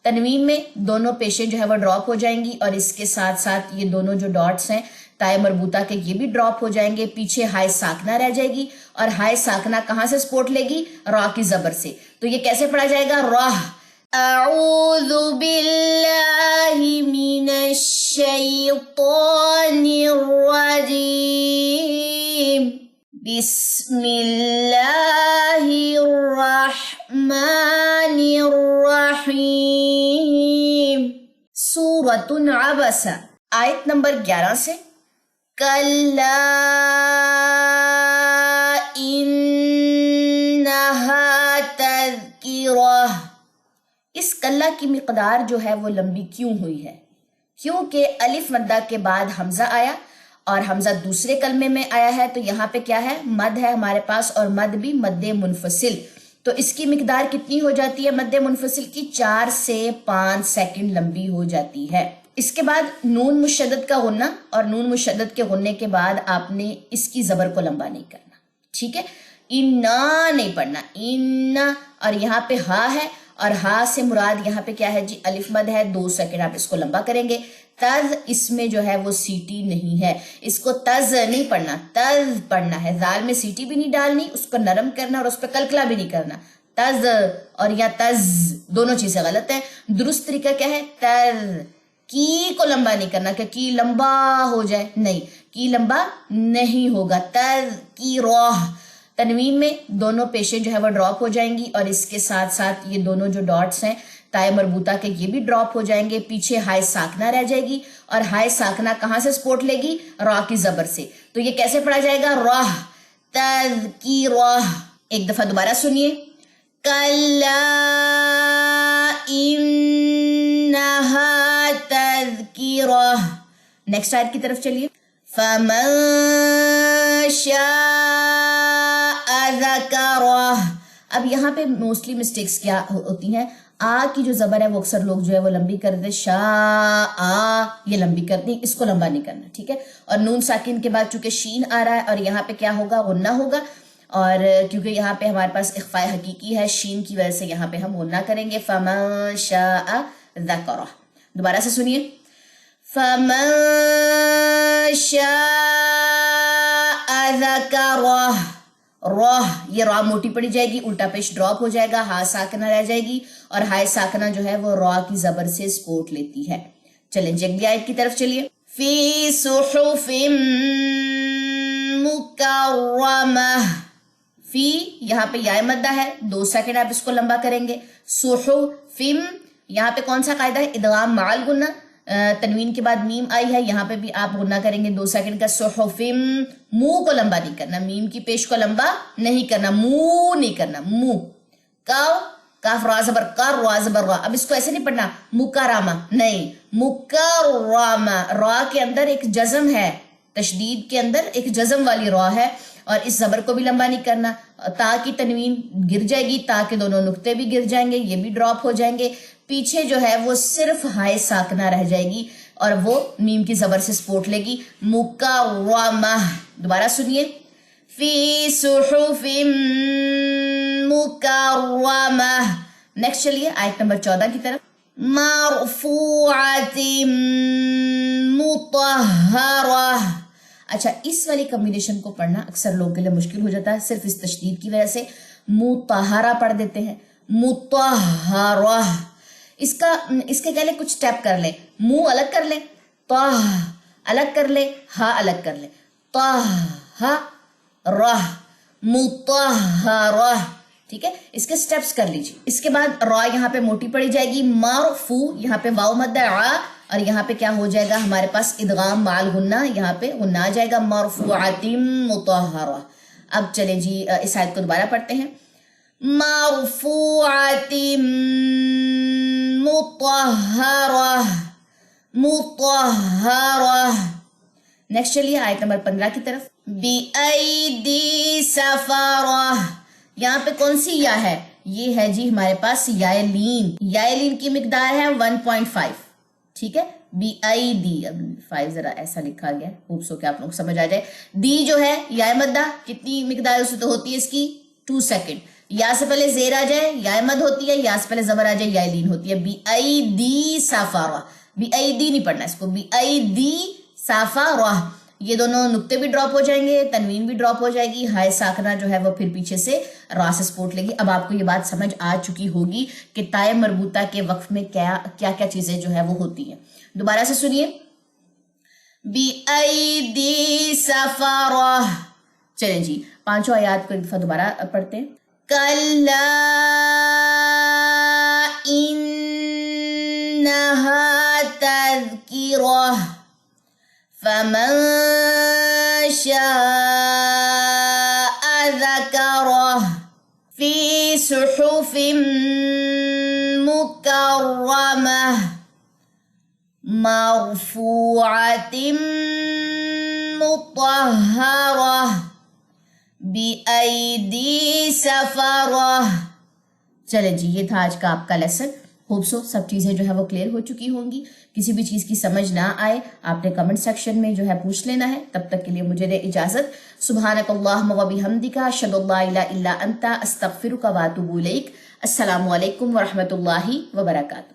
تنوین میں دونوں پیشیں جو ہے وہ ڈراپ ہو جائیں گی اور اس کے ساتھ ساتھ یہ دونوں جو ڈاٹس ہیں تائے مربوطہ کے یہ بھی ڈراپ ہو جائیں گے. پیچھے ہائے ساکنہ رہ جائے گی اور ہائے ساکنہ کہاں سے سپورٹ لے گی؟ را کی زبر سے. تو یہ کیسے پڑھا جائے گا؟ راہ. اعوذ باللہ من الشیطان الرجیم بسم اللہ الرحمن الرحیم. سورۃ عبس آیت نمبر 11 سے. کلا انہا تذکرہ. اس کلا کی مقدار جو ہے وہ لمبی کیوں ہوئی ہے؟ کیونکہ الف مدہ کے بعد حمزہ آیا اور حمزہ دوسرے کلمے میں آیا ہے. تو یہاں پہ کیا ہے؟ مد ہے ہمارے پاس اور مد بھی مد منفصل. تو اس کی مقدار کتنی ہو جاتی ہے مد منفصل کی؟ 4 سے 5 سیکنڈ لمبی ہو جاتی ہے. اس کے بعد نون مشدد کا غنہ اور نون مشدد کے غنے کے بعد آپ نے اس کی زبر کو لمبا نہیں کرنا. ٹھیک ہے؟ انا نہیں پڑھنا انا. اور یہاں پہ ہا ہے اور ہا سے مراد یہاں پہ کیا ہے جی؟ الف مد ہے. 2 سیکنڈ آپ اس کو لمبا کریں گے. تز اس میں جو ہے وہ سیٹی نہیں ہے. اس کو تز نہیں پڑھنا تز پڑھنا ہے. زال میں سیٹی بھی نہیں ڈالنی, اس کو نرم کرنا اور اس پہ کلکلا بھی نہیں کرنا. تز اور یا تز دونوں چیزیں غلط ہیں. درست طریقہ کیا ہے؟ تز. کی کو لمبا نہیں کرنا کہ کی لمبا ہو جائے, نہیں, کی لمبا نہیں ہوگا. تز کی روح. تنوین میں دونوں پیشیں جو ہے وہ ڈراپ ہو جائیں گی اور اس کے ساتھ ساتھ یہ دونوں جو ڈاٹس ہیں تائے مربوطہ کے یہ بھی ڈراپ ہو جائیں گے. پیچھے ہائے ساکنہ رہ جائے گی اور ہائے ساکنہ کہاں سے سپورٹ لے گی؟ را کی زبر سے. تو یہ کیسے پڑھا جائے گا؟ راہ. تذکرہ. ایک دفعہ دوبارہ سنیے. کلا انہا تذکرہ. نیکسٹ آیت کی طرف چلیے. فمن شاء ذکرہ. اب یہاں پہ موسٹلی مسٹیکس کیا ہوتی ہیں؟ آ کی جو زبر ہے وہ اکثر لوگ جو ہے وہ لمبی کر دے. شاء یہ لمبی کر دی, اس کو لمبا نہیں کرنا. ٹھیک ہے؟ اور نون ساکن کے بعد چونکہ شین آ رہا ہے اور یہاں پہ کیا ہوگا؟ غنہ ہوگا. اور کیونکہ یہاں پہ ہمارے پاس اخفاء حقیقی ہے شین کی وجہ سے یہاں پہ ہم غنہ کریں گے. فمن شاء ذکرہ. دوبارہ سے سنیے. فمن شاء ذکرہ. روح یہ را موٹی پڑی جائے گی, الٹا پیش ڈراپ ہو جائے گا, ہا ساکنہ رہ جائے گی اور ہائے ساکنہ جو ہے وہ را کی زبر سے سپورٹ لیتی ہے. چلیں جی اگلی آیت کی طرف چلیے. فی صحف مکرمہ. فی یہاں پہ یا مدہ ہے, 2 سیکنڈ آپ اس کو لمبا کریں گے. صحف یہاں پہ کون سا قاعدہ ہے؟ ادغام مع الغنہ. تنوین کے بعد میم آئی ہے, یہاں پہ بھی آپ غنہ کریں گے 2 سیکنڈ کا. صحفم منہ کو لمبا نہیں کرنا, میم کی پیش کو لمبا نہیں کرنا, منہ نہیں کرنا. منہ کاف را زبر کر را زبر را. اب اس کو ایسے نہیں پڑھنا مکرمہ, نہیں, مکرمہ. را کے اندر ایک جزم ہے, تشدید کے اندر ایک جزم والی را ہے اور اس زبر کو بھی لمبا نہیں کرنا. تا کی تنوین گر جائے گی, تا کے دونوں نقطے بھی گر جائیں گے, یہ بھی ڈراپ ہو جائیں گے. پیچھے جو ہے وہ صرف ہائے ساکنہ رہ جائے گی اور وہ میم کی زبر سے سپورٹ لے گی. مکرمہ. دوبارہ سنیے. فی صحف مکرمہ. نیکسٹ چلیے آیت نمبر 14 کی طرف. مرفوعۃ مطہرہ. اچھا, اس والی کمبینیشن کو پڑھنا اکثر لوگوں کے لیے مشکل ہو جاتا ہے صرف اس تشدید کی وجہ سے. مطہرہ پڑھ دیتے ہیں, مطہرہ. اس کے پہلے کچھ سٹیپ کر لیں. منہ الگ کر لیں, طہ الگ کر لیں, ہا الگ کر لیں. طہرہ مطہرہ. ٹھیک ہے, اس کے سٹیپس کر لیجیے. اس کے بعد را یہاں پہ موٹی پڑی جائے گی. مرفو یہاں پہ واو مد ہے آ اور یہاں پہ کیا ہو جائے گا ہمارے پاس؟ ادغام مع الغنہ. یہاں پہ غنہ آ جائے گا. مرفوعۃ مطہرہ. اب چلیں جی اس آیت کو دوبارہ پڑھتے ہیں. مرفوعۃ مطہرہ مطہرہ. نیکسٹ چلیے آیت نمبر 15 کی طرف. بِأَيْدِي سَفَرَةٍ. یہاں پہ کون سی یا ہے؟ یہ ہے جی ہمارے پاس یا لین. یا لین کی مقدار ہے 1.5. ٹھیک ہے, بِأَيْدِي. اب 5 ذرا ایسا لکھا گیا, ہوپس ہو کہ آپ لوگ سمجھ آ جائے. دی جو ہے یا مدہ کتنی مقدار اس تو ہوتی ہے اس کی؟ 2 سیکنڈ. یا سے پہلے زیر آ جائے یا مد ہوتی ہے، یا سے پہلے زبر آ جائے یا لین ہوتی ہے. بِأَيْدِي سَفَرَةٍ، بِأَيْدِي نہیں پڑھنا اس کو، بِأَيْدِي سَفَرَةٍ. یہ دونوں نقطے بھی ڈراپ ہو جائیں گے، تنوین بھی ڈراپ ہو جائے گی، ہائے ساکنہ جو ہے وہ پھر پیچھے سے را سے سپورٹ لے گی. اب آپ کو یہ بات سمجھ آ چکی ہوگی کہ تائے مربوطہ کے وقف میں کیا کیا چیزیں جو ہے وہ ہوتی ہیں. دوبارہ سے سنیے، بِأَيْدِي سَفَرَةٍ. چلیں جی 5 آیات کو ایک دفعہ دوبارہ پڑھتے ہیں. کَلَّا إِنَّهَا تَذْكِرَةٌ فَمَن شَاءَ ذَكَرَهُ فِي صُحُفٍ مُكَرَّمَةٍ مَرْفُوعَةٍ مُطَهَّرَةٍ بِأَيْدِي سَفَرَةٍ. چلیں جی یہ تھا آج کا آپ کا لیسن. ہوپ سو سب چیزیں جو ہے وہ کلیئر ہو چکی ہوں گی. کسی بھی چیز کی سمجھ نہ آئے آپ نے کمنٹ سیکشن میں جو ہے پوچھ لینا ہے. تب تک کے لیے مجھے دے اجازت. سبحانک اللہم و بحمدک، اشہد ان لا الہ الا انت، استغفرک و اتوب الیک. السلام علیکم ورحمۃ اللہ وبرکاتہ.